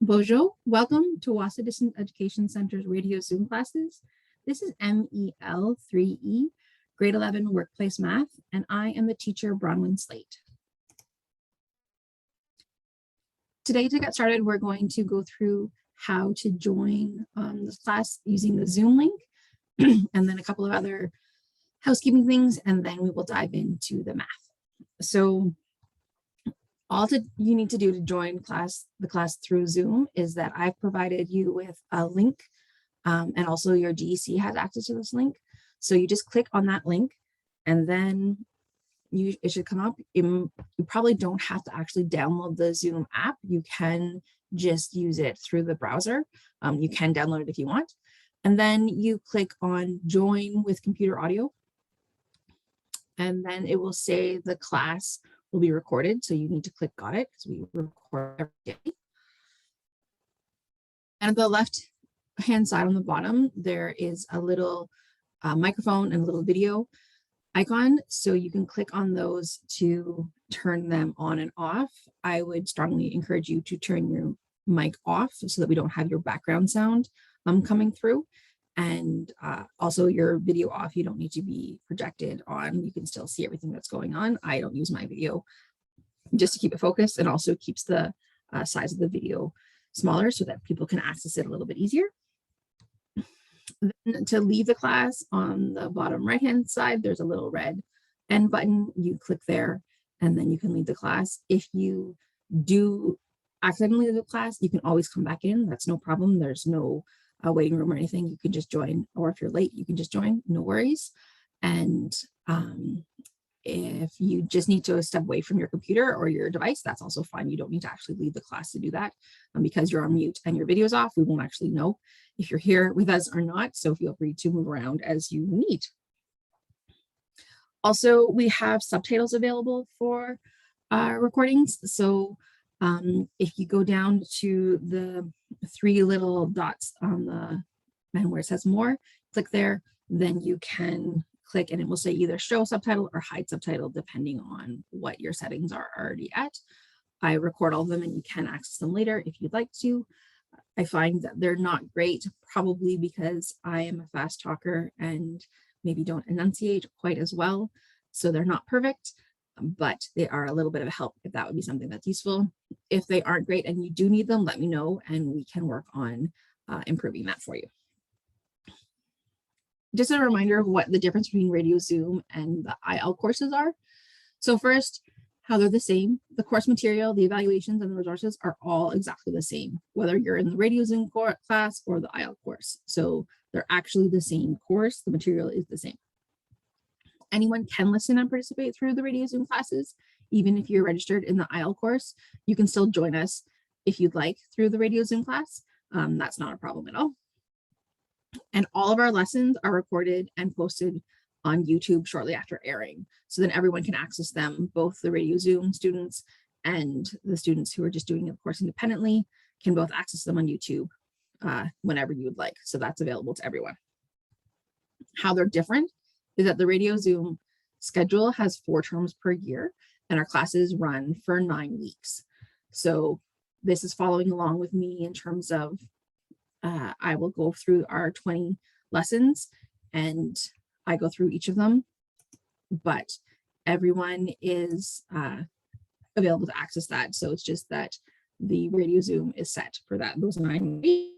Bonjour, welcome to Wahsa Distance Education Center's radio Zoom classes. This is MEL3E, grade 11 workplace math, and I am the teacher, Bronwyn Slate. Today, to get started, we're going to go through how to join this class using the Zoom link, and then a couple of other housekeeping things, and then we will dive into the math. So all you need to do to join the class through Zoom is that I've provided you with a link, and also your DEC has access to this link. So you just click on that link, and then it should come up. You probably don't have to actually download the Zoom app. You can just use it through the browser. You can download it if you want. And then you click on Join with Computer Audio. And then it will say the class will be recorded. So you need to click Got It because we record every day. And at the left-hand side on the bottom, there is a little microphone and a little video icon. So you can click on those to turn them on and off. I would strongly encourage you to turn your mic off so that we don't have your background sound coming through. And also your video off. You don't need to be projected on. You can still see everything that's going on. I don't use my video just to keep it focused, and also keeps the size of the video smaller so that people can access it a little bit easier. Then to leave the class, on the bottom right-hand side, there's a little red end button. You click there, and then you can leave the class. If you do accidentally leave the class, you can always come back in. That's no problem. There's no waiting room or anything. You can just join, or if you're late, you can just join, no worries. And if you just need to step away from your computer or your device, that's also fine. You don't need to actually leave the class to do that. Because you're on mute and your video is off, we won't actually know if you're here with us or not. So feel free to move around as you need. Also, we have subtitles available for recordings. So if you go down to the three little dots on the and where it says more, click there, then you can click and it will say either show subtitle or hide subtitle, depending on what your settings are already at. I record all of them and you can access them later if you'd like to. I find that they're not great, probably because I am a fast talker and maybe don't enunciate quite as well. So they're not perfect, but they are a little bit of a help if that would be something that's useful. If they aren't great and you do need them, let me know and we can work on improving that for you. Just a reminder of what the difference between Radio Zoom and the IL courses are. So first, how they're the same. The course material, the evaluations, and the resources are all exactly the same, whether you're in the Radio Zoom class or the IL course. So they're actually the same course. The material is the same. Anyone can listen and participate through the Radio Zoom classes. Even if you're registered in the IL course, you can still join us if you'd like through the Radio Zoom class. That's not a problem at all. And all of our lessons are recorded and posted on YouTube shortly after airing. So then everyone can access them, both the Radio Zoom students and the students who are just doing the course independently can both access them on YouTube whenever you would like. So that's available to everyone. How they're different is that the Radio Zoom schedule has 4 terms per year and our classes run for 9 weeks. So this is following along with me in terms of I will go through our 20 lessons and I go through each of them, but everyone is available to access that. So it's just that the Radio Zoom is set for those 9 weeks.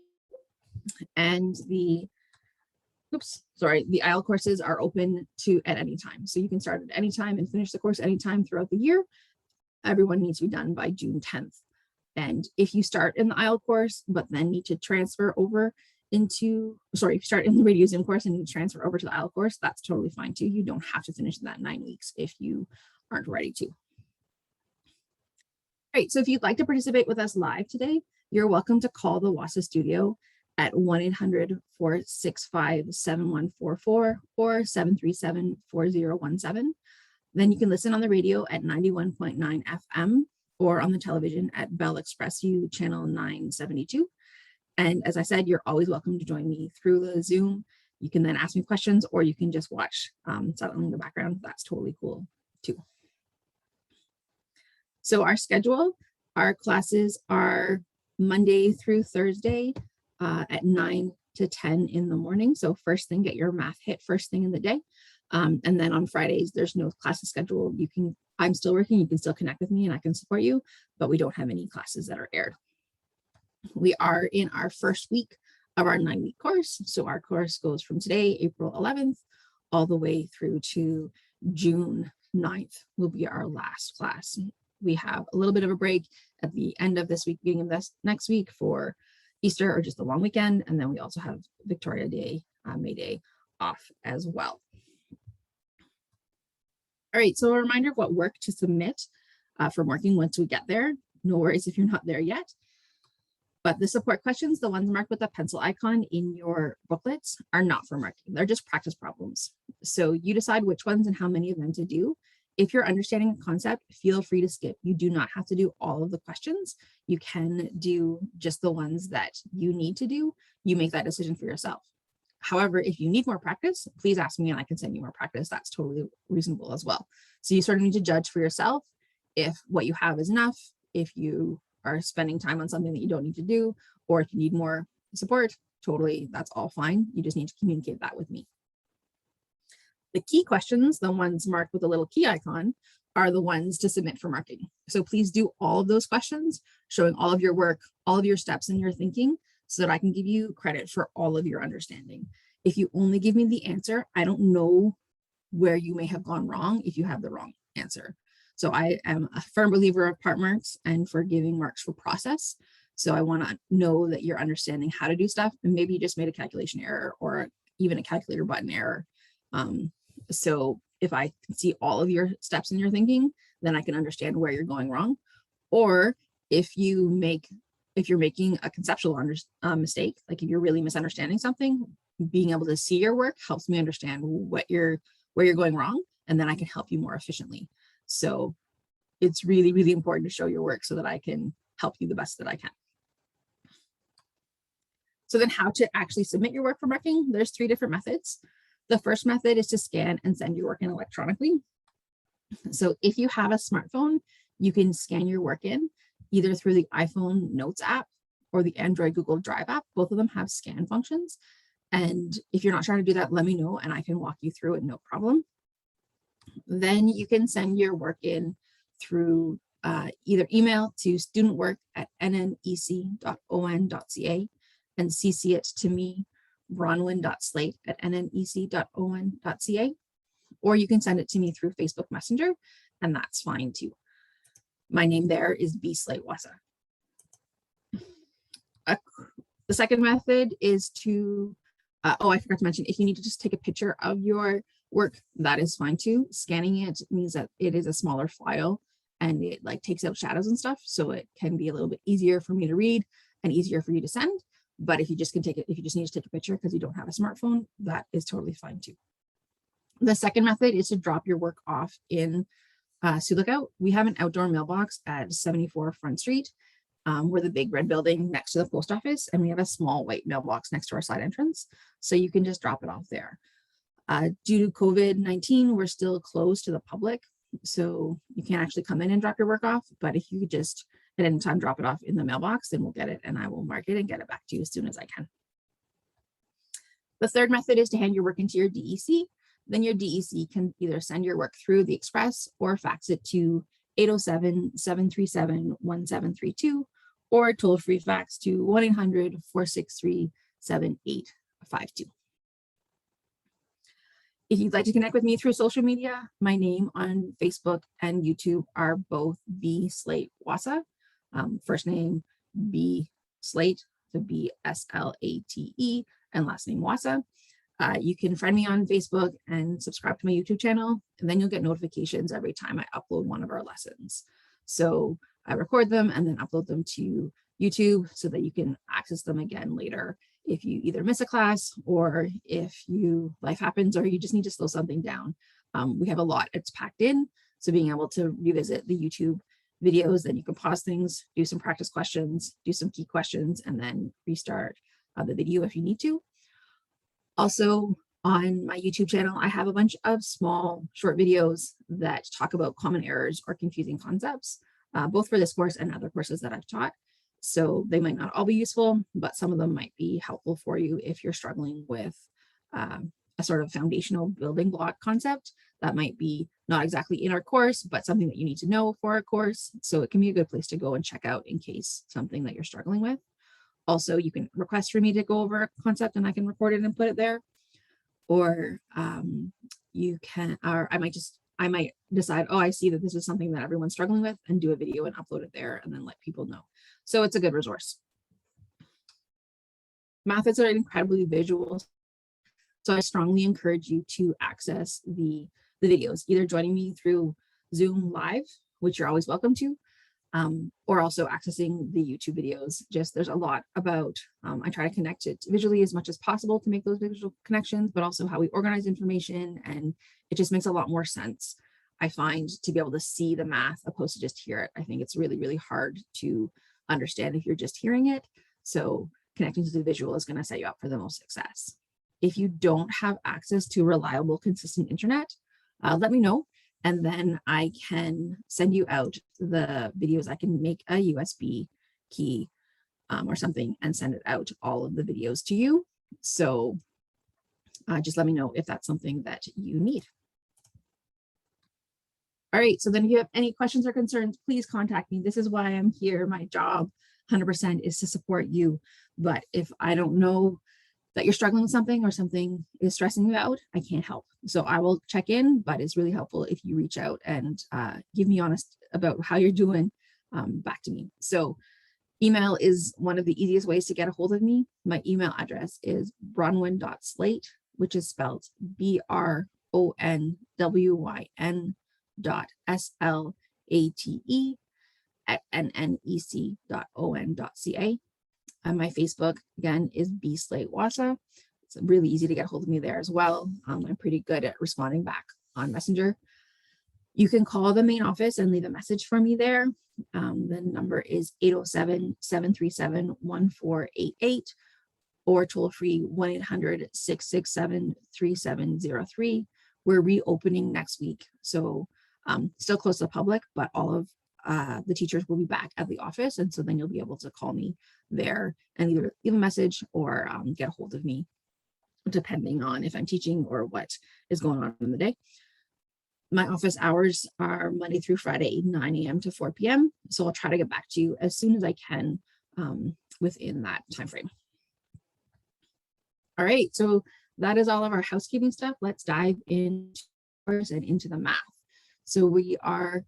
And the IL courses are open at any time. So you can start at any time and finish the course anytime throughout the year. Everyone needs to be done by June 10th. And if you start in the IL course, but then need to transfer over if you start in the Radio Zoom course and you transfer over to the IL course, that's totally fine too. You don't have to finish that 9 weeks if you aren't ready to. All right, so if you'd like to participate with us live today, you're welcome to call the Wahsa studio at 1-800-465-7144 or 737-4017. Then you can listen on the radio at 91.9 FM or on the television at Bell Express U channel 972. And as I said, you're always welcome to join me through the Zoom. You can then ask me questions or you can just watch something in the background. That's totally cool too. So our schedule, our classes are Monday through Thursday at 9 to 10 in the morning. So first thing, get your math hit first thing in the day. And then on Fridays, there's no classes scheduled. I'm still working, you can still connect with me and I can support you, but we don't have any classes that are aired. We are in our first week of our 9-week course. So our course goes from today, April 11th, all the way through to June 9th will be our last class. We have a little bit of a break at the end of this week, beginning of this next week for Easter or just a long weekend. And then we also have Victoria Day, May Day off as well. All right, so a reminder of what work to submit for marking once we get there. No worries if you're not there yet. But the support questions, the ones marked with the pencil icon in your booklets, are not for marking. They're just practice problems. So you decide which ones and how many of them to do. If you're understanding a concept, feel free to skip. You do not have to do all of the questions. You can do just the ones that you need to do. You make that decision for yourself. However, if you need more practice, please ask me and I can send you more practice. That's totally reasonable as well. So you sort of need to judge for yourself if what you have is enough, if you are spending time on something that you don't need to do, or if you need more support, totally, that's all fine. You just need to communicate that with me. The key questions, the ones marked with a little key icon, are the ones to submit for marking. So please do all of those questions, showing all of your work, all of your steps in your thinking, so that I can give you credit for all of your understanding. If you only give me the answer, I don't know where you may have gone wrong if you have the wrong answer. So I am a firm believer of part marks and for giving marks for process. So I want to know that you're understanding how to do stuff, and maybe you just made a calculation error or even a calculator button error. So if I can see all of your steps in your thinking, then I can understand where you're going wrong. Or if you're making a conceptual mistake, like if you're really misunderstanding something, being able to see your work helps me understand where you're going wrong, and then I can help you more efficiently. So it's really, really important to show your work so that I can help you the best that I can. So then how to actually submit your work for marking, there's 3 different methods. The first method is to scan and send your work in electronically. So if you have a smartphone, you can scan your work in either through the iPhone Notes app or the Android Google Drive app. Both of them have scan functions. And if you're not trying to do that, let me know and I can walk you through it, no problem. Then you can send your work in through either email to studentwork@nnec.on.ca and CC it to me, bronwyn.slate@nnec.on.ca, or you can send it to me through Facebook Messenger, and that's fine too. My name there is B. Slate Wahsa. The second method is to, I forgot to mention, if you need to just take a picture of your work, that is fine too. Scanning it means that it is a smaller file and it like takes out shadows and stuff. So it can be a little bit easier for me to read and easier for you to send. But if you just need to take a picture because you don't have a smartphone, that is totally fine too. The second method is to drop your work off in Sioux Lookout. We have an outdoor mailbox at 74 Front Street. We're the big red building next to the post office, and we have a small white mailbox next to our side entrance. So you can just drop it off there. Due to COVID-19, we're still closed to the public. So you can't actually come in and drop your work off, but if you could just at any time drop it off in the mailbox, then we'll get it and I will mark it and get it back to you as soon as I can. The third method is to hand your work into your DEC. Then your DEC can either send your work through the Express or fax it to 807-737-1732 or toll-free fax to 1-800-463-7852. If you'd like to connect with me through social media, my name on Facebook and YouTube are both B. Slate Wahsa. First name B. Slate, so B-S-L-A-T-E, and last name Wahsa. You can friend me on Facebook and subscribe to my YouTube channel, and then you'll get notifications every time I upload one of our lessons. So I record them and then upload them to YouTube so that you can access them again later if you either miss a class or if life happens or you just need to slow something down. We have a lot, it's packed in. So being able to revisit the YouTube videos, then you can pause things, do some practice questions, do some key questions, and then restart the video if you need to. Also on my YouTube channel, I have a bunch of small short videos that talk about common errors or confusing concepts, both for this course and other courses that I've taught. So they might not all be useful, but some of them might be helpful for you if you're struggling with a sort of foundational building block concept that might be not exactly in our course, but something that you need to know for our course. So it can be a good place to go and check out in case something that you're struggling with. Also, you can request for me to go over a concept and I can record it and put it there. Or you can, or I might decide, oh, I see that this is something that everyone's struggling with, and do a video and upload it there and then let people know. So it's a good resource. Methods are incredibly visual. So I strongly encourage you to access the videos, either joining me through Zoom Live, which you're always welcome to, or also accessing the YouTube videos. Just there's a lot about, I try to connect it visually as much as possible to make those visual connections, but also how we organize information. And it just makes a lot more sense, I find, to be able to see the math opposed to just hear it. I think it's really, really hard to understand if you're just hearing it. So connecting to the visual is going to set you up for the most success. If you don't have access to reliable, consistent internet, let me know. And then I can send you out the videos. I can make a USB key or something and send it out, all of the videos to you. So just let me know if that's something that you need. All right, so then if you have any questions or concerns, please contact me. This is why I'm here. My job 100% is to support you. But if I don't know that you're struggling with something or something is stressing you out, I can't help. So I will check in, but it's really helpful if you reach out and give me honest about how you're doing back to me. So email is one of the easiest ways to get a hold of me. My email address is bronwyn.slate, which is spelled BRONWYN.SLATE@nnec.on.ca. And my Facebook, again, is bslate Wahsa. It's really easy to get a hold of me there as well. I'm pretty good at responding back on Messenger. You can call the main office and leave a message for me there. The number is 807-737-1488 or toll free 1-800-667-3703. We're reopening next week. So still closed to the public, but all of the teachers will be back at the office. And so then you'll be able to call me there and either leave a message or get a hold of me, depending on if I'm teaching or what is going on in the day. My office hours are Monday through Friday, 9 a.m. to 4 p.m. So I'll try to get back to you as soon as I can within that time frame. All right, so that is all of our housekeeping stuff. Let's dive into and into the math. So we are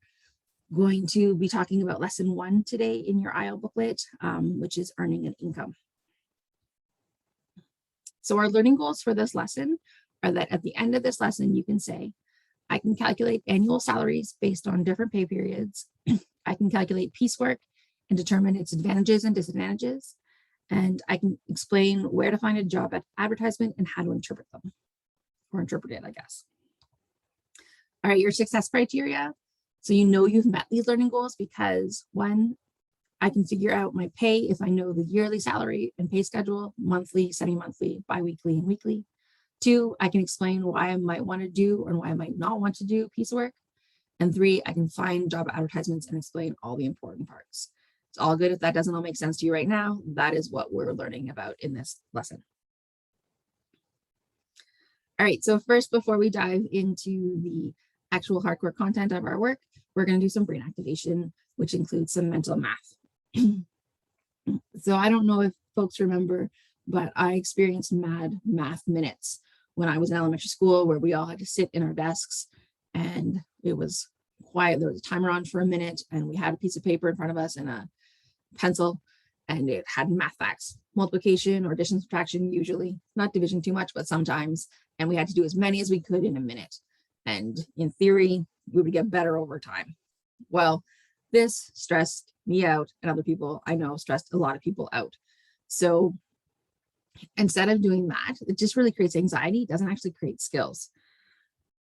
going to be talking about lesson 1 today in your IL booklet, which is earning an income. So our learning goals for this lesson are that at the end of this lesson, you can say, I can calculate annual salaries based on different pay periods. I can calculate piecework and determine its advantages and disadvantages. And I can explain where to find a job advertisement and how to interpret them, or interpret it, I guess. All right, your success criteria. So you know you've met these learning goals because 1, I can figure out my pay if I know the yearly salary and pay schedule, monthly, semi-monthly, bi-weekly, and weekly. 2, I can explain why I might want to do or why I might not want to do piecework. And 3, I can find job advertisements and explain all the important parts. It's all good if that doesn't all make sense to you right now. That is what we're learning about in this lesson. All right, so first, before we dive into the actual hardcore content of our work, we're going to do some brain activation, which includes some mental math. So I don't know if folks remember, but I experienced mad math minutes when I was in elementary school, where we all had to sit in our desks and it was quiet. There was a timer on for a minute and we had a piece of paper in front of us and a pencil, and it had math facts, multiplication or addition, subtraction, usually not division too much, but sometimes, and we had to do as many as we could in a minute. And in theory, we would get better over time. Well, this stressed me out, and other people I know stressed a lot of people out. So instead of doing that, it just really creates anxiety. It doesn't actually create skills.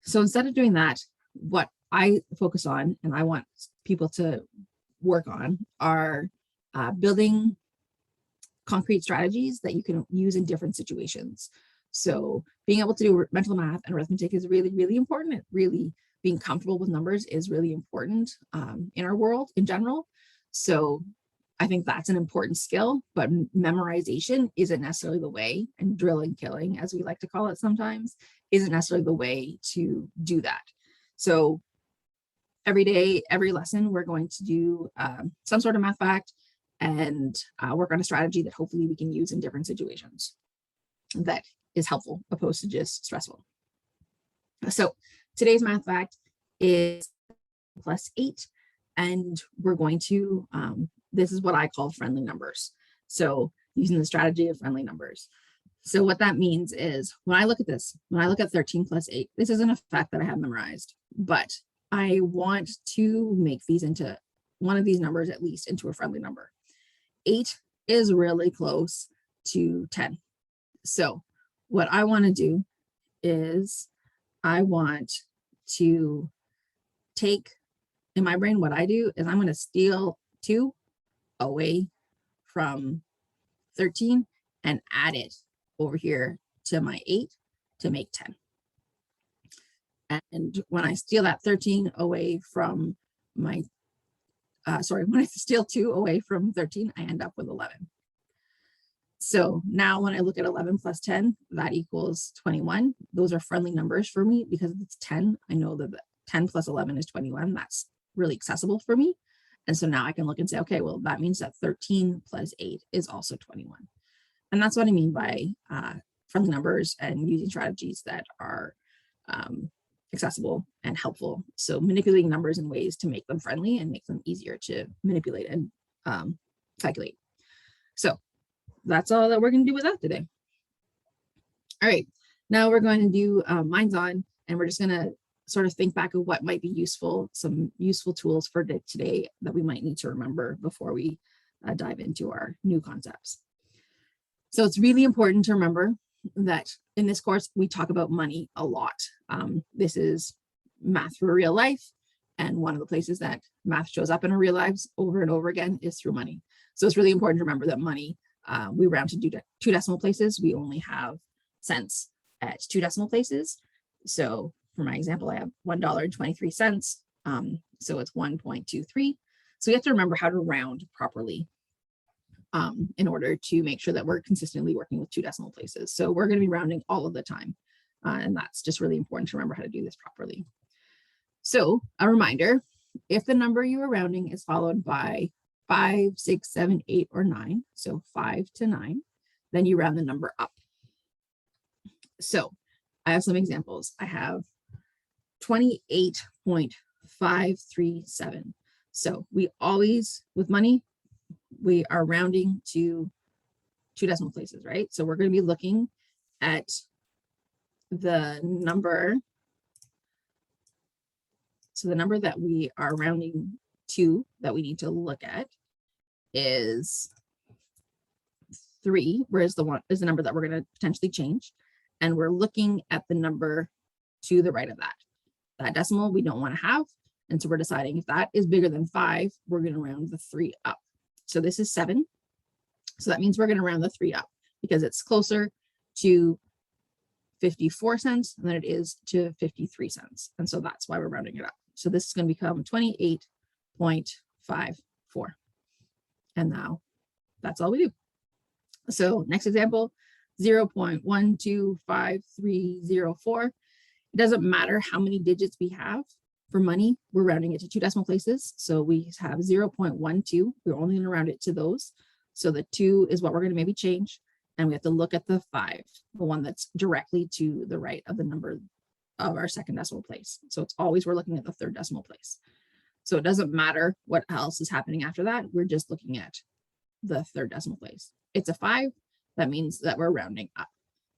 So instead of doing that, what I focus on and I want people to work on are building concrete strategies that you can use in different situations. So being able to do mental math and arithmetic is really, really important. Really being comfortable with numbers is really important in our world in general. So I think that's an important skill, but memorization isn't necessarily the way, and drill and killing, as we like to call it sometimes, isn't necessarily the way to do that. So every day, every lesson, we're going to do some sort of math fact and work on a strategy that hopefully we can use in different situations that is helpful opposed to just stressful. So today's math fact is +8, and we're going to, this is what I call friendly numbers. So using the strategy of friendly numbers. So what that means is when I look at this, when I look at 13 + 8, this isn't a fact that I have memorized, but I want to make these into one of these numbers, at least into a friendly number. 8 is really close to 10. So what I want to do is I want to take, in my brain, what I do is I'm going to steal 2 away from 13 and add it over here to my 8 to make 10. And when I steal that 13 away from my, when I steal 2 away from 13, I end up with 11. So now when I look at 11 + 10, that equals 21. Those are friendly numbers for me because it's 10. I know that 10 + 11 is 21. That's really accessible for me. And so now I can look and say, okay, well, that means that 13 + 8 is also 21. And that's what I mean by friendly numbers and using strategies that are accessible and helpful. So manipulating numbers in ways to make them friendly and make them easier to manipulate and calculate. So that's all that we're going to do with that today. All right, now we're going to do Minds On, and we're just going to sort of think back of what might be useful, some useful tools for today that we might need to remember before we dive into our new concepts. So it's really important to remember that in this course, we talk about money a lot. This is math for real life. And one of the places that math shows up in our real lives over and over again is through money. So it's really important to remember that money, we round to 2 decimal places. We only have cents at 2 decimal places. So for my example, I have $1.23. So it's 1.23. So you have to remember how to round properly in order to make sure that we're consistently working with 2 decimal places. So we're going to be rounding all of the time. And that's just really important to remember how to do this properly. So a reminder, if the number you are rounding is followed by 5, 6, 7, 8, or 9, so 5 to 9, then you round the number up. So I have some examples. I have 28.537. So we always, with money, we are rounding to 2 decimal places, right? So we're going to be looking at the number. So the number that we are rounding to, that we need to look at, is 3, whereas the one is the number that we're going to potentially change. And we're looking at the number to the right of that. That decimal we don't want to have. And so we're deciding if that is bigger than 5, we're going to round the 3 up. So this is 7. So that means we're going to round the 3 up because it's closer to 54 cents than it is to 53 cents. And so that's why we're rounding it up. So this is going to become 28.54. And now that's all we do. So next example, 0.125304. It doesn't matter how many digits we have. For money, we're rounding it to 2 decimal places. So we have 0.12. We're only going to round it to those. So the 2 is what we're going to maybe change. And we have to look at the 5, the one that's directly to the right of the number of our second decimal place. So it's always, we're looking at the 3rd decimal place. So it doesn't matter what else is happening after that. We're just looking at the 3rd decimal place. It's a 5. That means that we're rounding up.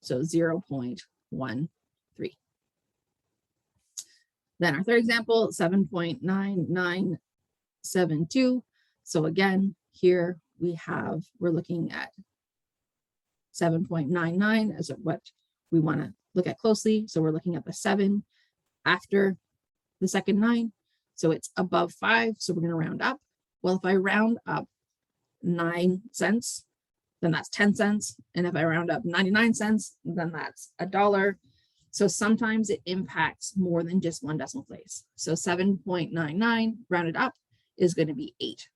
So 0.13. Then our 3rd example, 7.9972. So again, here we're looking at 7.99 as what we want to look at closely. So we're looking at the 7 after the second 9. So it's above 5. So we're going to round up. Well, if I round up 9 cents, then that's 10 cents. And if I round up 99 cents, then that's $1. So sometimes it impacts more than just 1 decimal place. So 7.99 rounded up is going to be 8.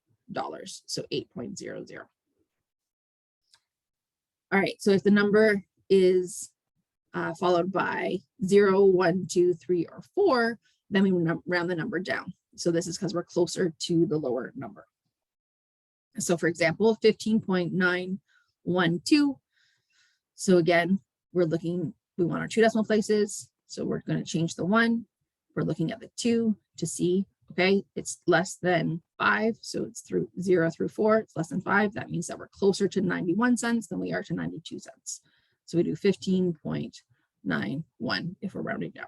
so 8.00. All right, so if the number is followed by 0, 1, 2, 3, or 4, then we round the number down. So this is because we're closer to the lower number. So for example, 15.912. So again, we want our 2 decimal places. So we're going to change the 1. We're looking at the 2 to see, okay, it's less than 5. So it's through 0 through 4, it's less than 5. That means that we're closer to 91 cents than we are to 92 cents. So we do 15.91 if we're rounding down.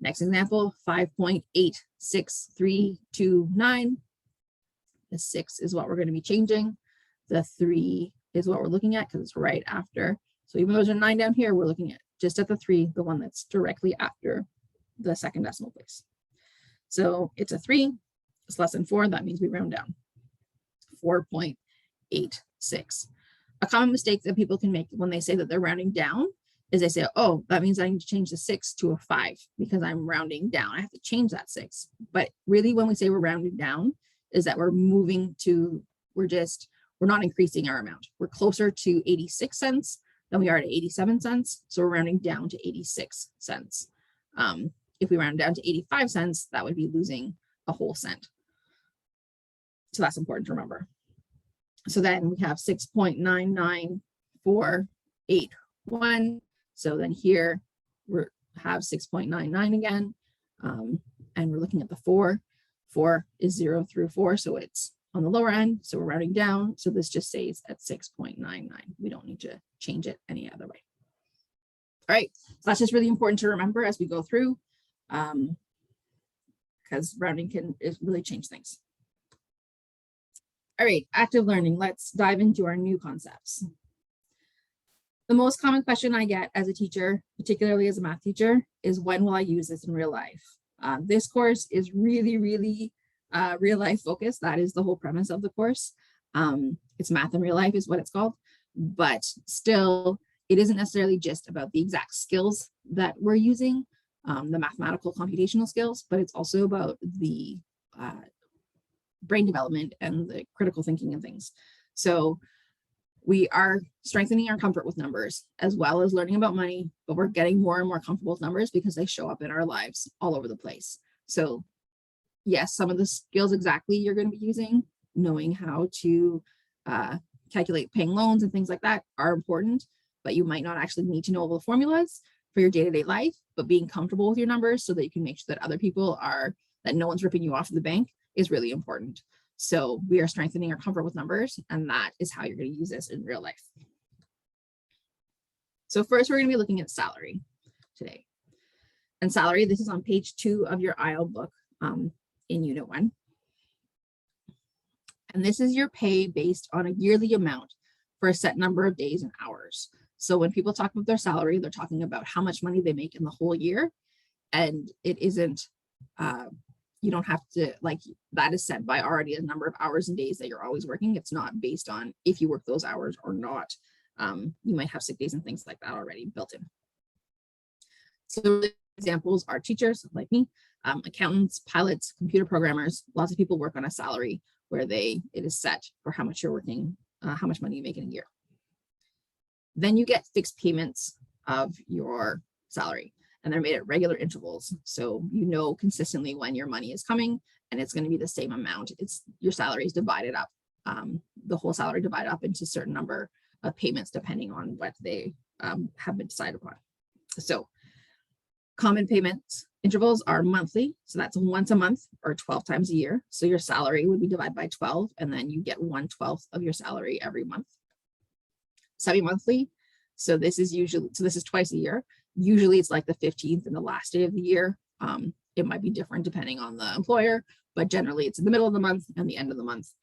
Next example, 5.86329. The 6 is what we're going to be changing. The 3 is what we're looking at because it's right after. So even though there's a 9 down here, we're looking at just at the 3, the one that's directly after the second decimal place. So it's a 3, it's less than 4, that means we round down. 4.86. A common mistake that people can make when they say that they're rounding down is they say, oh, that means I need to change the 6 to a 5 because I'm rounding down. I have to change that 6. But really when we say we're rounding down is that we're moving to, we're not increasing our amount. We're closer to 86 cents than we are to 87 cents. So we're rounding down to 86 cents. If we round down to 85 cents, that would be losing a whole cent. So that's important to remember. So then we have 6.99481. So then here we have 6.99 again. And we're looking at the 4. 4 is 0 through 4. So it's on the lower end. So we're rounding down. So this just stays at 6.99. We don't need to change it any other way. All right. So that's just really important to remember as we go through. Because rounding can really change things. All right, active learning. Let's dive into our new concepts. The most common question I get as a teacher, particularly as a math teacher, is when will I use this in real life? This course is really real life focused. That is the whole premise of the course. It's math in real life is what it's called, but still it isn't necessarily just about the exact skills that we're using, the mathematical computational skills, but it's also about the brain development and the critical thinking and things. So we are strengthening our comfort with numbers as well as learning about money, but we're getting more and more comfortable with numbers because they show up in our lives all over the place. So yes, some of the skills exactly you're going to be using, knowing how to calculate paying loans and things like that are important, but you might not actually need to know all the formulas for your day-to-day life, but being comfortable with your numbers so that you can make sure that other people that no one's ripping you off of the bank is really important. So we are strengthening our comfort with numbers, and that is how you're going to use this in real life. So first, we're going to be looking at salary today. And salary, this is on page 2 of your IEL book in Unit 1. And this is your pay based on a yearly amount for a set number of days and hours. So when people talk about their salary, they're talking about how much money they make in the whole year. And it isn't, you don't have to, like, that is set by already a number of hours and days that you're always working. It's not based on if you work those hours or not. You might have sick days and things like that already built in. So the examples are teachers like me, accountants, pilots, computer programmers. Lots of people work on a salary where it is set for how much you're working, how much money you make in a year. Then you get fixed payments of your salary, and they're made at regular intervals. So you know consistently when your money is coming, and it's going to be the same amount. It's your salary is divided up, the whole salary divided up into a certain number of payments depending on what they have been decided upon. So common payments intervals are monthly. So that's once a month or 12 times a year. So your salary would be divided by 12, and then you get 1/12 of your salary every month. Semi-monthly. So this is twice a year. Usually it's like the 15th and the last day of the year. It might be different depending on the employer, but generally it's in the middle of the month and the end of the month.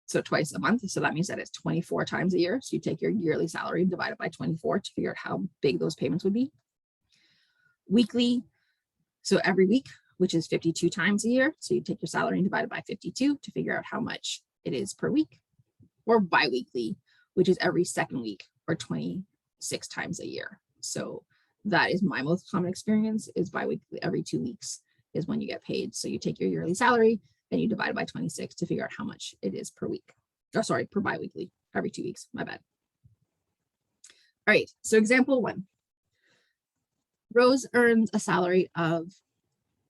So twice a month. So that means that it's 24 times a year. So you take your yearly salary and divide it by 24 to figure out how big those payments would be. Weekly. So every week, which is 52 times a year. So you take your salary and divide it by 52 to figure out how much it is per week. Or bi-weekly, which is every second week or 26 times a year. So that is my most common experience is bi-weekly, every 2 weeks is when you get paid. So you take your yearly salary and you divide by 26 to figure out how much it is per week. Or sorry, per biweekly, every 2 weeks, my bad. All right, so example 1. Rose earns a salary of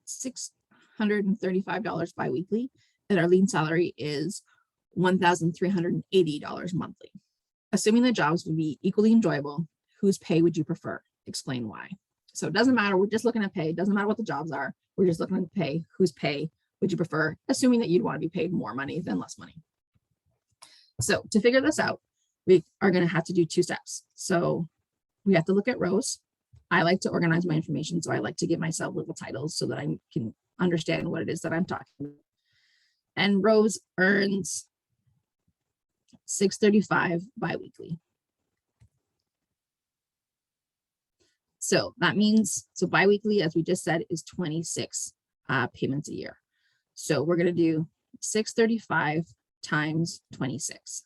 $635 biweekly, and Arlene's salary is $1,380 monthly. Assuming the jobs would be equally enjoyable, whose pay would you prefer? Explain why. So it doesn't matter, we're just looking at pay. It doesn't matter what the jobs are. We're just looking at pay. Whose pay would you prefer? Assuming that you'd want to be paid more money than less money. So to figure this out, we are going to have to do 2 steps. So we have to look at Rose. I like to organize my information, so I like to give myself little titles so that I can understand what it is that I'm talking about. And Rose earns $635 biweekly. So that means, so biweekly, as we just said, is 26 payments a year. So we're going to do 635 times 26.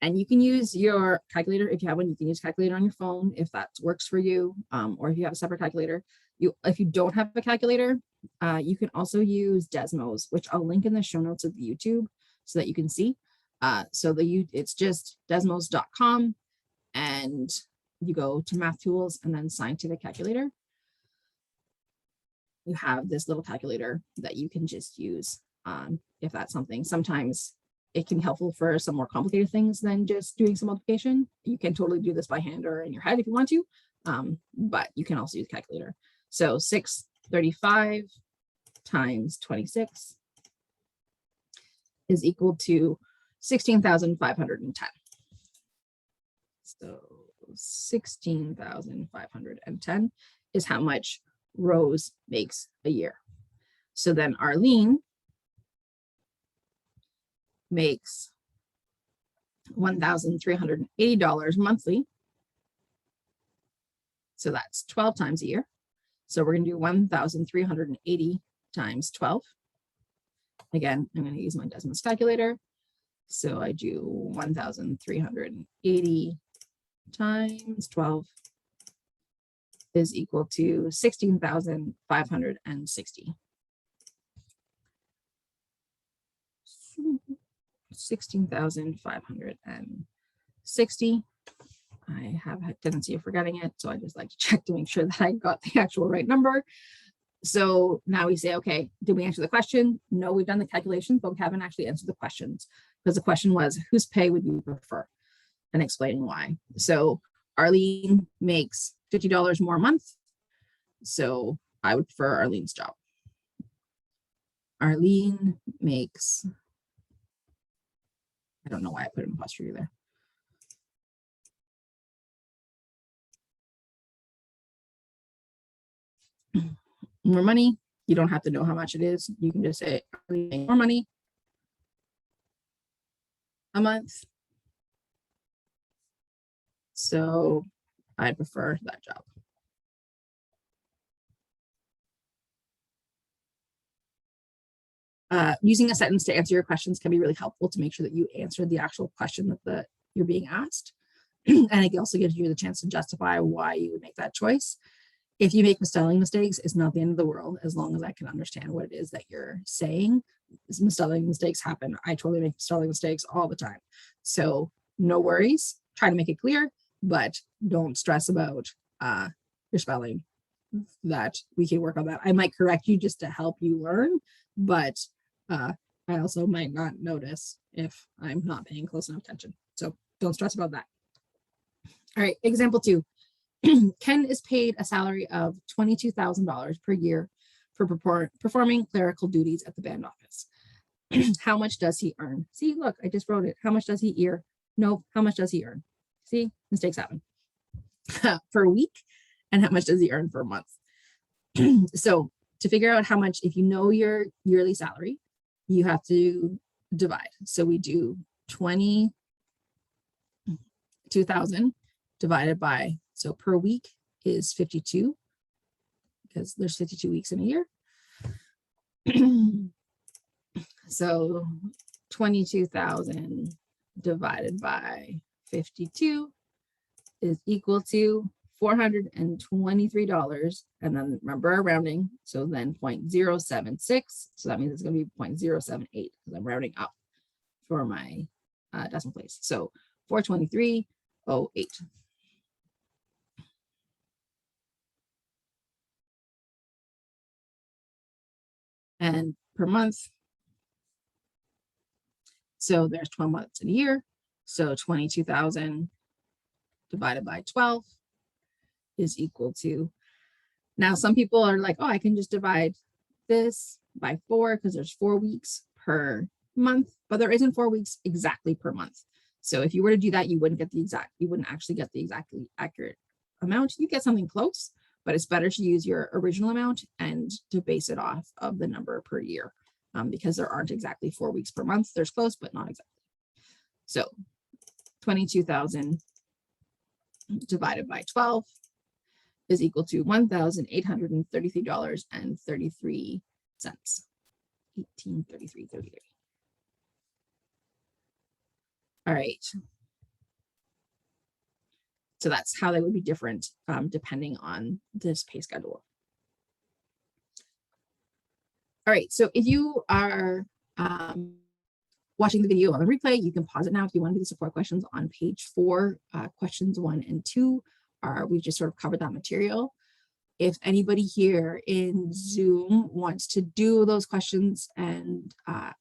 And you can use your calculator. If you have one, you can use calculator on your phone if that works for you, or if you have a separate calculator. If you don't have a calculator, you can also use Desmos, which I'll link in the show notes of the YouTube so that you can see. It's just desmos.com, and you go to Math Tools and then Scientific Calculator. You have this little calculator that you can just use if that's something. Sometimes it can be helpful for some more complicated things than just doing some multiplication. You can totally do this by hand or in your head if you want to, but you can also use a calculator. So 635 times 26 is equal to 16,510. So 16,510 is how much Rose makes a year. So then Arlene makes $1,380 monthly. So that's 12 times a year. So we're going to do 1,380 times 12. Again, I'm going to use my Desmos calculator. So I do 1,380 times 12 is equal to 16,560. 16,560. I have a tendency of forgetting it, so I just like to check to make sure that I got the actual right number. So now we say, okay, did we answer the question? No, we've done the calculations, but we haven't actually answered the questions, because the question was, whose pay would you prefer? And explaining why. So Arlene makes $50 more a month, so I would prefer Arlene's job. Arlene makes, I don't know why I put an apostrophe there. More money. You don't have to know how much it is. You can just say more money a month. So I prefer that job. Using a sentence to answer your questions can be really helpful to make sure that you answer the actual question that you're being asked. And it also gives you the chance to justify why you would make that choice. If you make spelling mistakes, it's not the end of the world, as long as I can understand what it is that you're saying. Spelling mistakes happen. I totally make spelling mistakes all the time. So no worries, try to make it clear, but don't stress about your spelling. That we can work on that. I might correct you just to help you learn, but I also might not notice if I'm not paying close enough attention. So don't stress about that. All right, example 2. Ken is paid a salary of $22,000 per year for performing clerical duties at the band office. How much does he earn? See, look, I just wrote it. How much does he earn? No, how much does he earn? See, mistakes happen. Per week, and how much does he earn per month? So to figure out how much, if you know your yearly salary, you have to divide. So we do 22,000 divided by, so per week is 52, because there's 52 weeks in a year. So 22,000 divided by 52 is equal to $423. And then remember our rounding. So then 0.076. So that means it's going to be 0.078 because I'm rounding up for my decimal place. So 423.08. And per month. So there's 12 months in a year. So 22,000 divided by 12 is equal to, now some people are like, oh, I can just divide this by 4 because there's 4 weeks per month, but there isn't 4 weeks exactly per month. So if you were to do that, you wouldn't actually get the exactly accurate amount. You get something close, but it's better to use your original amount and to base it off of the number per year, because there aren't exactly 4 weeks per month. There's close, but not exactly. So 22,000 divided by 12 is equal to $1,833.33. 1833.33. All right. So that's how they would be different depending on this pay schedule. All right, so if you are watching the video on the replay, you can pause it now if you want to do the support questions on page 4. Questions 1 and 2 are, we've just sort of covered that material. If anybody here in Zoom wants to do those questions and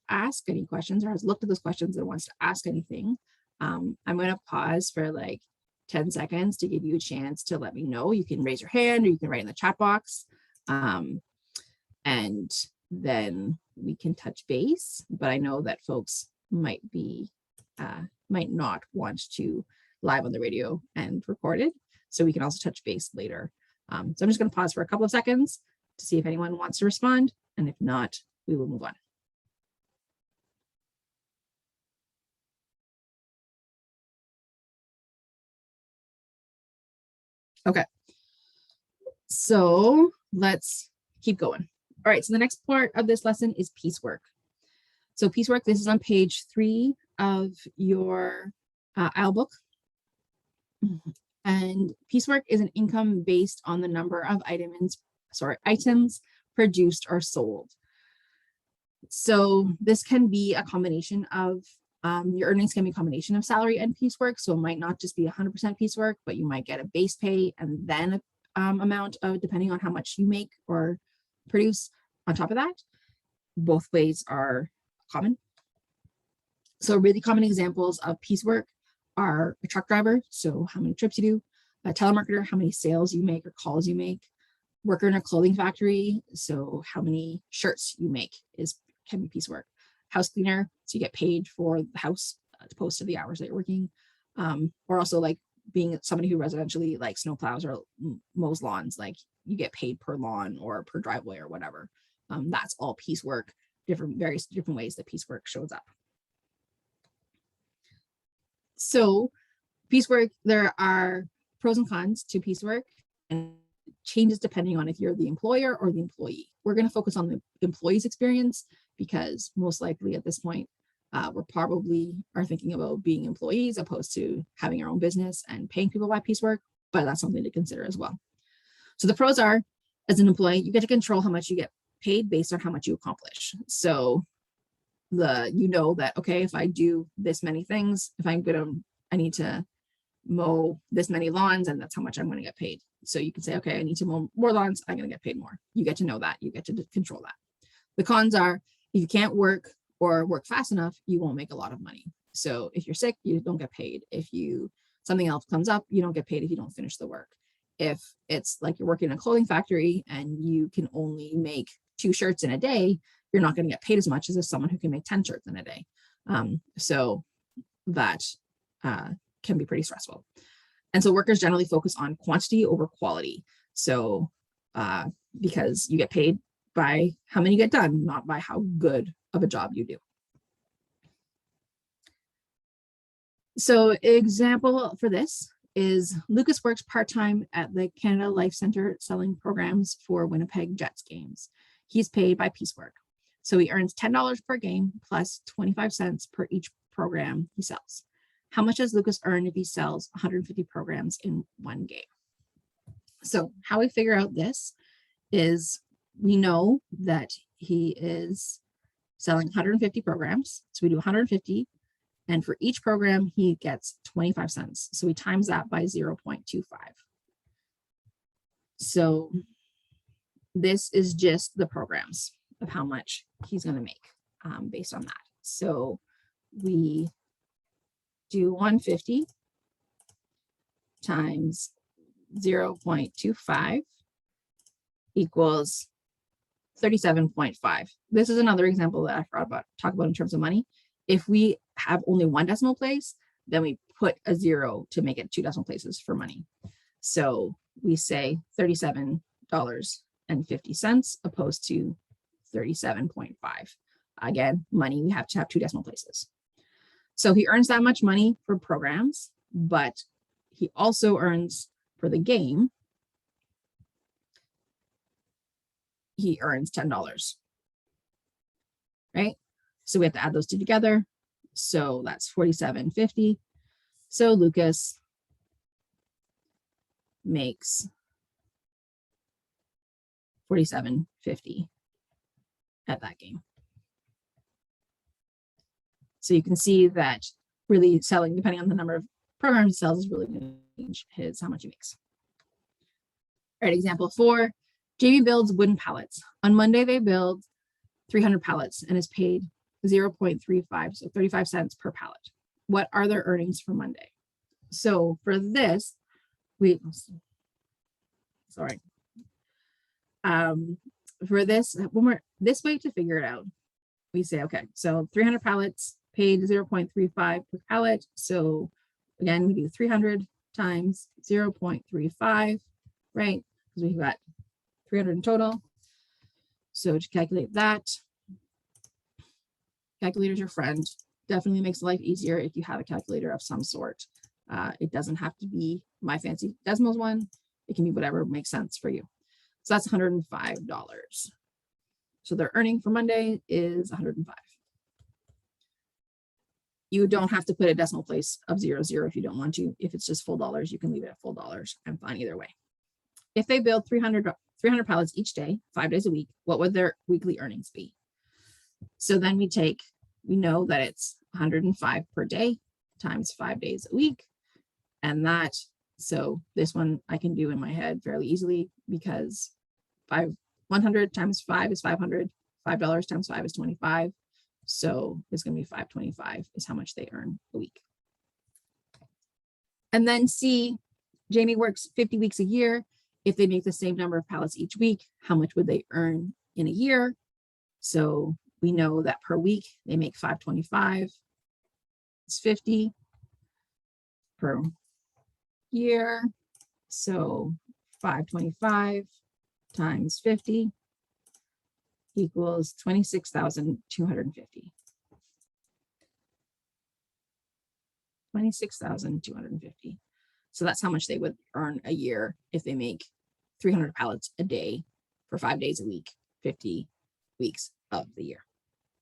ask any questions, or has looked at those questions and wants to ask anything, I'm going to pause for like 10 seconds to give you a chance to let me know. You can raise your hand or you can write in the chat box. And then we can touch base, but I know that folks might not want to live on the radio and record it. So we can also touch base later. So I'm just going to pause for a couple of seconds to see if anyone wants to respond. And if not, we will move on. Okay. So let's keep going. All right. So the next part of this lesson is piecework. So piecework, this is on page 3 of your IL book. And piecework is an income based on the number of items produced or sold. So this can be a combination of, your earnings can be a combination of salary and piecework. So it might not just be 100% piecework, but you might get a base pay and then amount of, depending on how much you make or produce on top of that. Both ways are common. So really common examples of piecework are a truck driver, so how many trips you do, a telemarketer, how many sales you make or calls you make, worker in a clothing factory, so how many shirts you make can be piecework, house cleaner, so you get paid for the house as opposed to the hours that you're working, or also like being somebody who residentially like snow plows or mows lawns, like you get paid per lawn or per driveway or whatever. That's all piecework, various different ways that piecework shows up. So piecework, there are pros and cons to piecework and changes depending on if you're the employer or the employee. We're going to focus on the employee's experience because most likely at this point, we're probably are thinking about being employees opposed to having our own business and paying people by piecework, but that's something to consider as well. So the pros are, as an employee, you get to control how much you get paid based on how much you accomplish. So you know that, okay, if I do this many things, if I need to mow this many lawns and that's how much I'm going to get paid. So you can say, okay, I need to mow more lawns, I'm going to get paid more. You get to know that, you get to control that. The cons are, if you can't work or work fast enough, you won't make a lot of money. So if you're sick, you don't get paid. If something else comes up, you don't get paid if you don't finish the work. If it's like you're working in a clothing factory and you can only make 2 shirts in a day, you're not going to get paid as much as if someone who can make 10 shirts in a day. So that can be pretty stressful. And so workers generally focus on quantity over quality. So because you get paid by how many get done, not by how good of a job you do. So example for this is Lucas works part-time at the Canada Life Centre selling programs for Winnipeg Jets games. He's paid by piecework. So he earns $10 per game plus 25 cents per each program he sells. How much does Lucas earn if he sells 150 programs in one game? So how we figure out this is we know that he is selling 150 programs. So we do 150, and for each program, he gets 25 cents. So we times that by 0.25. So this is just the programs of how much he's going to make based on that. So we do 150 times 0.25 equals 37.5. This is another example that I forgot about talk about in terms of money. If we have only one decimal place, then we put a 0 to make it 2 decimal places for money. So we say $37.50 opposed to 37.5. Again, money, we have to have 2 decimal places. So he earns that much money for programs, but he also earns for the game. He earns $10, right? So we have to add those two together. So that's $47.50. So Lucas makes $47.50 at that game. So you can see that really selling, depending on the number of programs he sells, is really going to change how much he makes. All right, example 4, Jamie builds wooden pallets. On Monday, they build 300 pallets and is paid 0.35, so 35 cents per pallet. What are their earnings for Monday? So for this, for this, this way to figure it out, we say, okay, so 300 pallets paid 0.35 per pallet. So again, we do 300 times 0.35, right? Because we've got 300 in total. So to calculate that, calculator's your friend. Definitely makes life easier if you have a calculator of some sort. It doesn't have to be my fancy Desmos one. It can be whatever makes sense for you. So that's $105. So their earning for Monday is 105. You don't have to put a decimal place of 00 if you don't want to. If it's just full dollars, you can leave it at full dollars. I'm fine either way. If they build 300 pallets each day, 5 days a week, what would their weekly earnings be? So then we know that it's 105 per day times 5 days a week. And that, so this one I can do in my head fairly easily because 100 times 5 is 500. $5 times 5 is 25. So it's going to be 525 is how much they earn a week. And then C, Jamie works 50 weeks a year. If they make the same number of pallets each week, how much would they earn in a year? So we know that per week they make 525. It's 50 per year. So 525 times 50 equals 26,250. 26,250. So that's how much they would earn a year if they make 300 pallets a day for 5 days a week, 50 weeks of the year.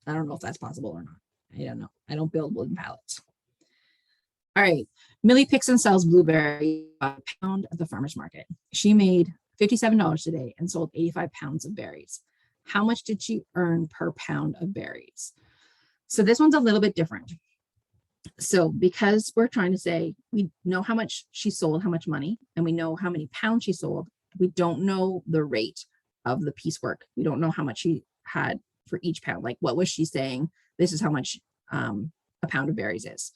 I don't know if that's possible or not. I don't know. I don't build wooden pallets. All right. Millie picks and sells blueberries by a pound at the farmer's market. She made $57 today and sold 85 pounds of berries. How much did she earn per pound of berries? So this one's a little bit different. So because we're trying to say we know how much she sold, how much money, and we know how many pounds she sold, we don't know the rate of the piecework. We don't know how much she had for each pound. Like what was she saying? This is how much a pound of berries is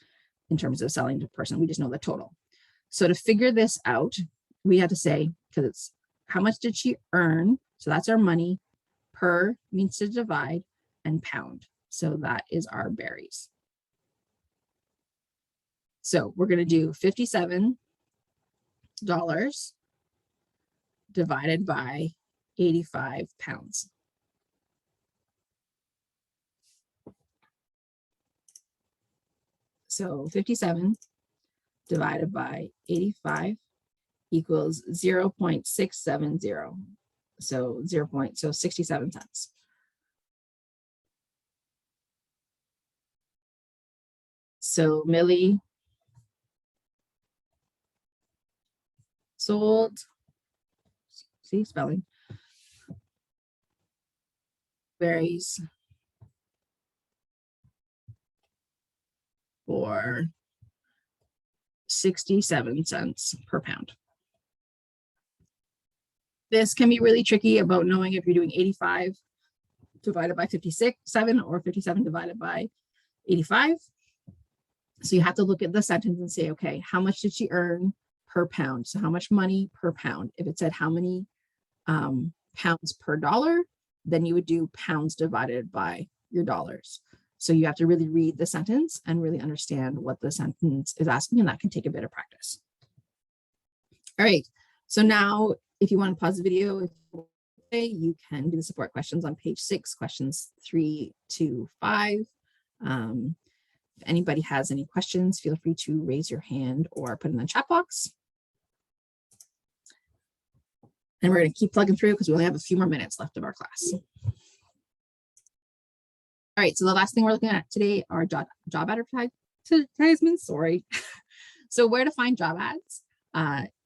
in terms of selling to a person. We just know the total. So to figure this out, we have to say, because it's how much did she earn? So that's our money. Per means to divide, and pound. So that is our berries. So we're going to do $57 divided by 85 pounds. So 57 divided by 85 equals 0.670. So 67 cents. So Millie sold see spelling, varies for 67 cents per pound. This can be really tricky about knowing if you're doing 85 divided by 57 or 57 divided by 85. So you have to look at the sentence and say, okay, how much did she earn per pound? So how much money per pound? If it said how many pounds per dollar, then you would do pounds divided by your dollars. So you have to really read the sentence and really understand what the sentence is asking, and that can take a bit of practice. All right, so now if you want to pause the video, you can do the support questions on page 6, questions 3 to 5. If anybody has any questions, feel free to raise your hand or put in the chat box. And we're going to keep plugging through because we only have a few more minutes left of our class. All right, so the last thing we're looking at today are job advertisements, sorry. So where to find job ads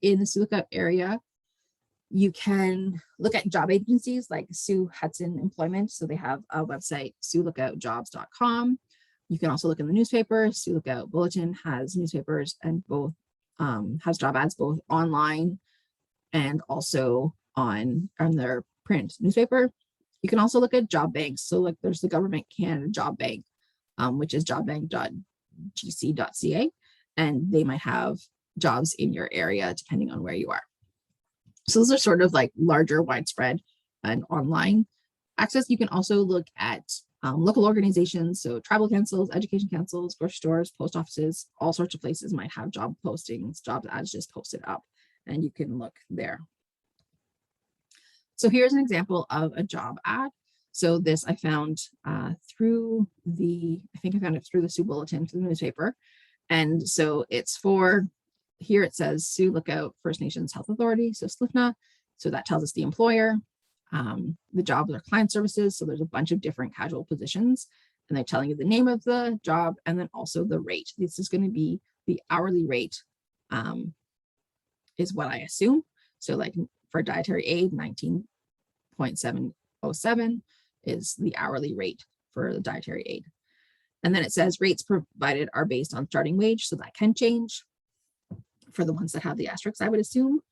in the Sioux Lookout area. You can look at job agencies like Sioux Hudson Employment. So they have a website, SiouxLookoutJobs.com. You can also look in the newspaper. Sioux Lookout Bulletin has newspapers and both has job ads both online and also on their print newspaper. You can also look at job banks. So like there's the Government Canada Job Bank, which is jobbank.gc.ca, and they might have jobs in your area depending on where you are. So those are sort of like larger, widespread and online access. You can also look at local organizations, so tribal councils, education councils, grocery stores, post offices, all sorts of places might have job postings, job ads just posted up, and you can look there. So here's an example of a job ad. So this I found through the Sioux Bulletin, through the newspaper. And so it's for, here it says Sioux Lookout First Nations Health Authority, so SLFNA. So that tells us the employer. The jobs are client services. So there's a bunch of different casual positions, and they're telling you the name of the job and then also the rate. This is going to be the hourly rate, is what I assume. So like for dietary aid, 19.707 is the hourly rate for the dietary aid. And then it says rates provided are based on starting wage. So that can change for the ones that have the asterisks, I would assume.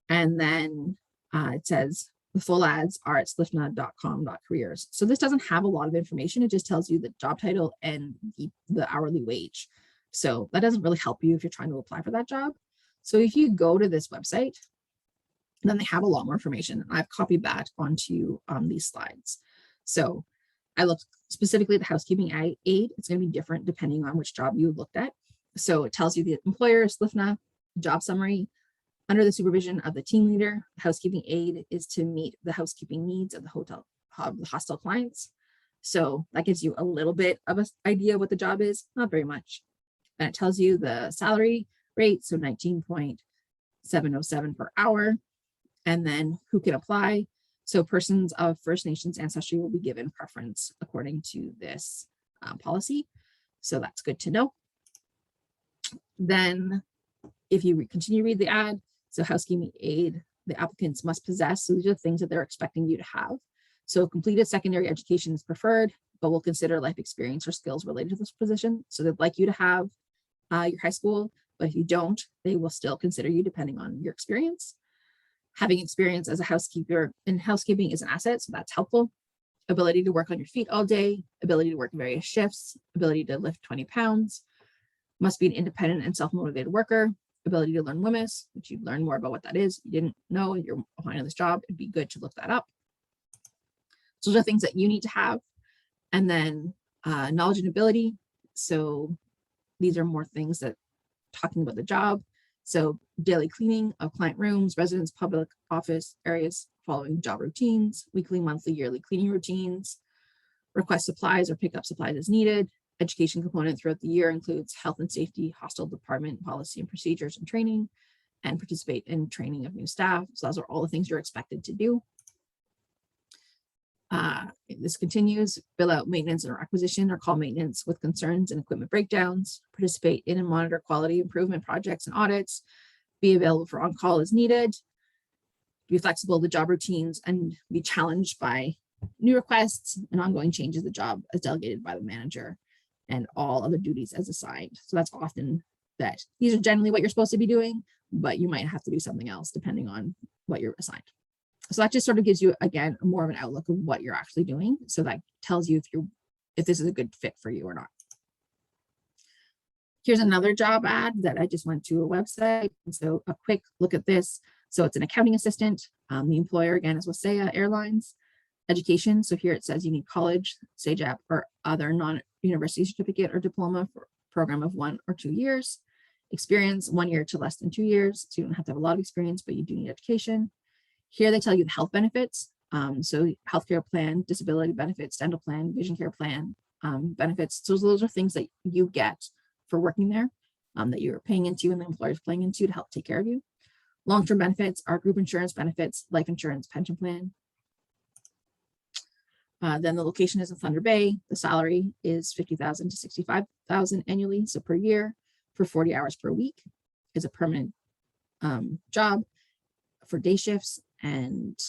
And then it says the full ads are at slifna.com.careers. So this doesn't have a lot of information. It just tells you the job title and the hourly wage. So that doesn't really help you if you're trying to apply for that job. So if you go to this website, then they have a lot more information. I've copied that onto these slides. So I looked specifically at the housekeeping aid. It's going to be different depending on which job you looked at. So it tells you the employer, SLFNA, job summary. Under the supervision of the team leader, housekeeping aid is to meet the housekeeping needs of the hostel clients. So that gives you a little bit of an idea what the job is, not very much. And it tells you the salary rate, so 19.707 per hour, and then who can apply. So persons of First Nations ancestry will be given preference according to this policy. So that's good to know. Then if you continue to read the ad, so housekeeping aid, the applicants must possess. So these are things that they're expecting you to have. So completed secondary education is preferred, but we'll consider life experience or skills related to this position. So they'd like you to have your high school, but if you don't, they will still consider you depending on your experience. Having experience as a housekeeper in housekeeping is an asset, so that's helpful. Ability to work on your feet all day, ability to work various shifts, ability to lift 20 pounds, must be an independent and self-motivated worker, ability to learn WMIS, which you learn more about what that is. You didn't know you're applying to this job. It'd be good to look that up. So those are things that you need to have. And then knowledge and ability. So these are more things that talking about the job. So daily cleaning of client rooms, residence, public office areas, following job routines, weekly, monthly, yearly cleaning routines, request supplies or pick up supplies as needed. Education component throughout the year includes health and safety, hostel department policy and procedures and training, and participate in training of new staff. So those are all the things you're expected to do. This continues, fill out maintenance or acquisition or call maintenance with concerns and equipment breakdowns, participate in and monitor quality improvement projects and audits, be available for on-call as needed, be flexible to job routines and be challenged by new requests and ongoing changes the job as delegated by the manager and all other duties as assigned. So that's often that these are generally what you're supposed to be doing, but you might have to do something else depending on what you're assigned. So that just sort of gives you, again, more of an outlook of what you're actually doing. So that tells you if this is a good fit for you or not. Here's another job ad that I just went to a website. And so a quick look at this. So it's an accounting assistant. The employer, again, is Wahsa Airlines. Education. So here it says you need college, SAGEP, or other non-university certificate or diploma for a program of 1 or 2 years. Experience, 1 year to less than 2 years. So you don't have to have a lot of experience, but you do need education. Here they tell you the health benefits. So healthcare plan, disability benefits, dental plan, vision care plan, benefits. So those are things that you get for working there, that you're paying into and the employer is paying into to help take care of you. Long-term benefits are group insurance benefits, life insurance, pension plan. Then the location is in Thunder Bay. The salary is $50,000 to $65,000 annually, so per year, for 40 hours per week. Is a permanent job for day shifts, and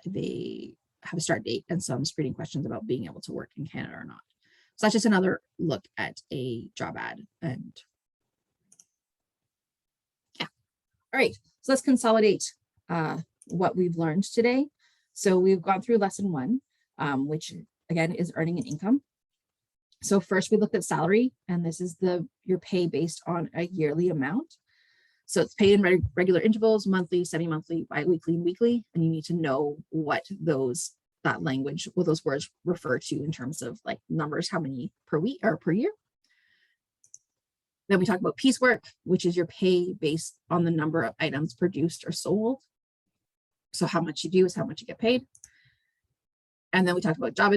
they have a start date and some screening questions about being able to work in Canada or not. So that's just another look at a job ad. And yeah, all right. So let's consolidate what we've learned today. So we've gone through lesson 1. Which again is earning an income. So first we looked at salary, and this is your pay based on a yearly amount. So it's paid in regular intervals, monthly, semi-monthly, bi-weekly, and weekly, and you need to know what those words refer to in terms of like numbers, how many per week or per year. Then we talk about piecework, which is your pay based on the number of items produced or sold. So how much you do is how much you get paid. And then we talked about job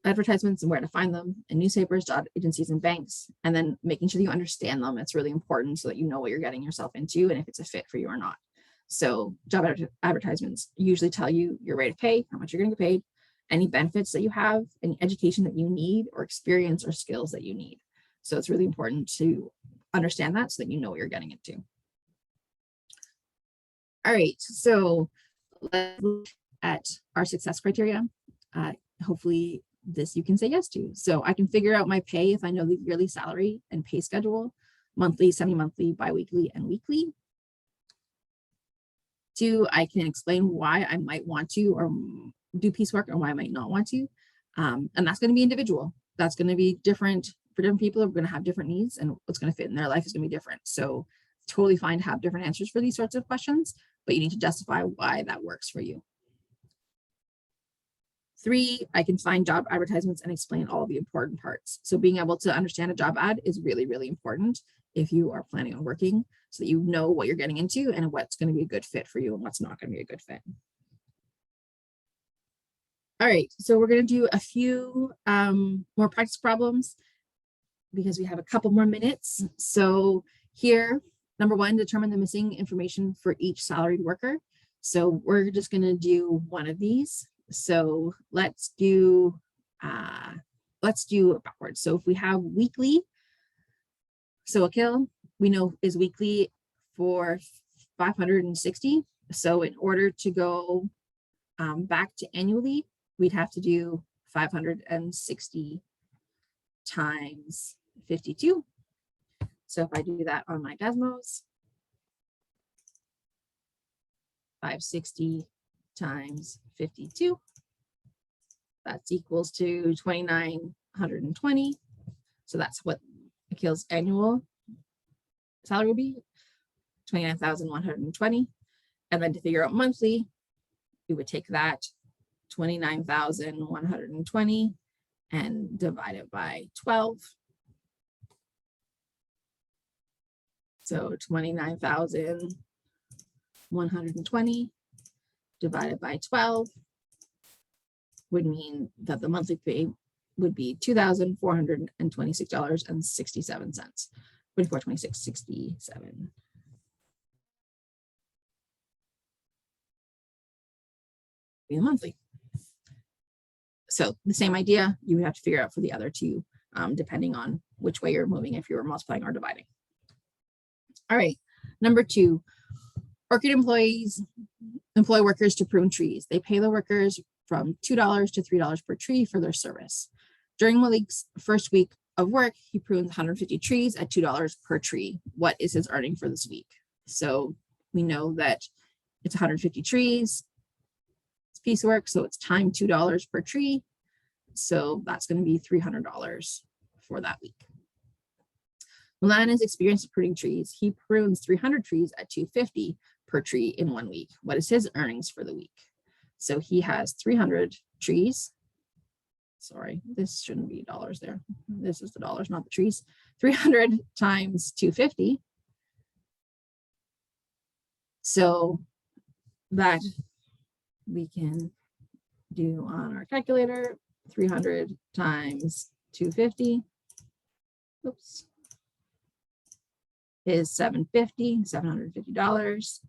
advertisements and where to find them in newspapers, job agencies, and banks, and then making sure that you understand them. It's really important so that you know what you're getting yourself into and if it's a fit for you or not. So job advertisements usually tell you your rate of pay, how much you're going to get paid, any benefits that you have, any education that you need, or experience or skills that you need. So it's really important to understand that so that you know what you're getting into. All right, so let's look at our success criteria. Hopefully this you can say yes to. So I can figure out my pay if I know the yearly salary and pay schedule, monthly, semi-monthly, bi-weekly, and weekly. 2, I can explain why I might want to or do piecework and why I might not want to. And that's going to be individual. That's going to be different for different people. Are going to have different needs, and what's going to fit in their life is going to be different. So totally fine to have different answers for these sorts of questions, but you need to justify why that works for you. 3, I can find job advertisements and explain all the important parts. So being able to understand a job ad is really, really important if you are planning on working, so that you know what you're getting into and what's going to be a good fit for you and what's not going to be a good fit. All right, so we're going to do a few more practice problems because we have a couple more minutes. So here, number 1, determine the missing information for each salaried worker. So we're just going to do one of these. So let's do it backwards. So if we have weekly, so a kill we know is weekly for 560. So in order to go back to annually, we'd have to do 560 times 52. So if I do that on my Desmos, 560 times 52, that's equals to 2,920. So that's what Akil's annual salary would be, 29,120. And then to figure out monthly, we would take that 29,120 and divide it by 12. So 29,120 divided by 12 would mean that the monthly pay would be $2,426.67. 2426.67. Be monthly. So the same idea, you would have to figure out for the other two, depending on which way you're moving, if you're multiplying or dividing. All right, number 2, Orchid employees employ workers to prune trees. They pay the workers from $2 to $3 per tree for their service. During Malik's first week of work, he prunes 150 trees at $2 per tree. What is his earning for this week? So we know that it's 150 trees. It's piecework, so it's times $2 per tree. So that's going to be $300 for that week. Milan is experienced at pruning trees. He prunes 300 trees at $250 per tree in 1 week. What is his earnings for the week? So he has 300 trees. Sorry, this shouldn't be dollars there. This is the dollars, not the trees. 300 times 250. So that we can do on our calculator. 300 times 250. Oops. Is $750.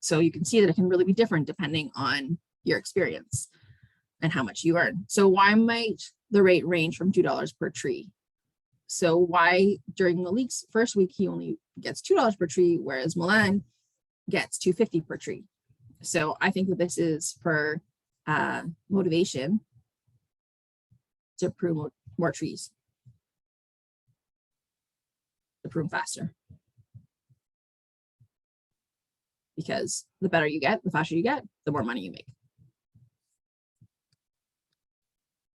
So you can see that it can really be different depending on your experience and how much you earn. So why might the rate range from $2 per tree? So why during Malik's first week, he only gets $2 per tree, whereas Milan gets $250 per tree. So I think that this is for motivation to prune more trees, to prune faster. Because the better you get, the faster you get, the more money you make.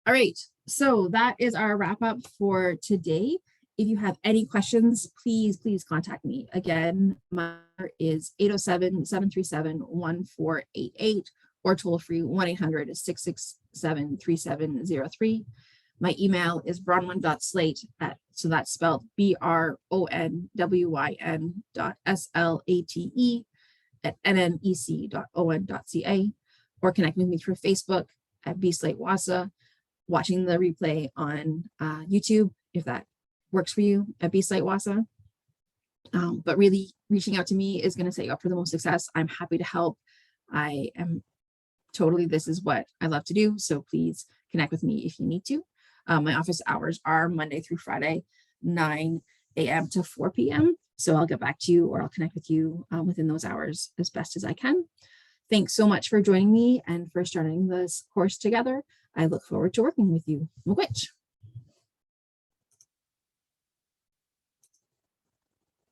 All right, so that is our wrap up for today. If you have any questions, please contact me. Again, my number is 807-737-1488 or toll free 1-800-667-3703. My email is bronwyn.slate so that's spelled BRONWYN.SLATE@nnec.on.ca, or connect with me through Facebook at bslate Wahsa, watching the replay on YouTube if that works for you at bslate Wahsa. But really reaching out to me is going to set you up for the most success. I'm happy to help. I am totally, this is what I love to do. So please connect with me if you need to. My office hours are Monday through Friday, 9 a.m. to 4 p.m. So I'll get back to you or I'll connect with you within those hours as best as I can. Thanks so much for joining me and for starting this course together. I look forward to working with you. Miigwech.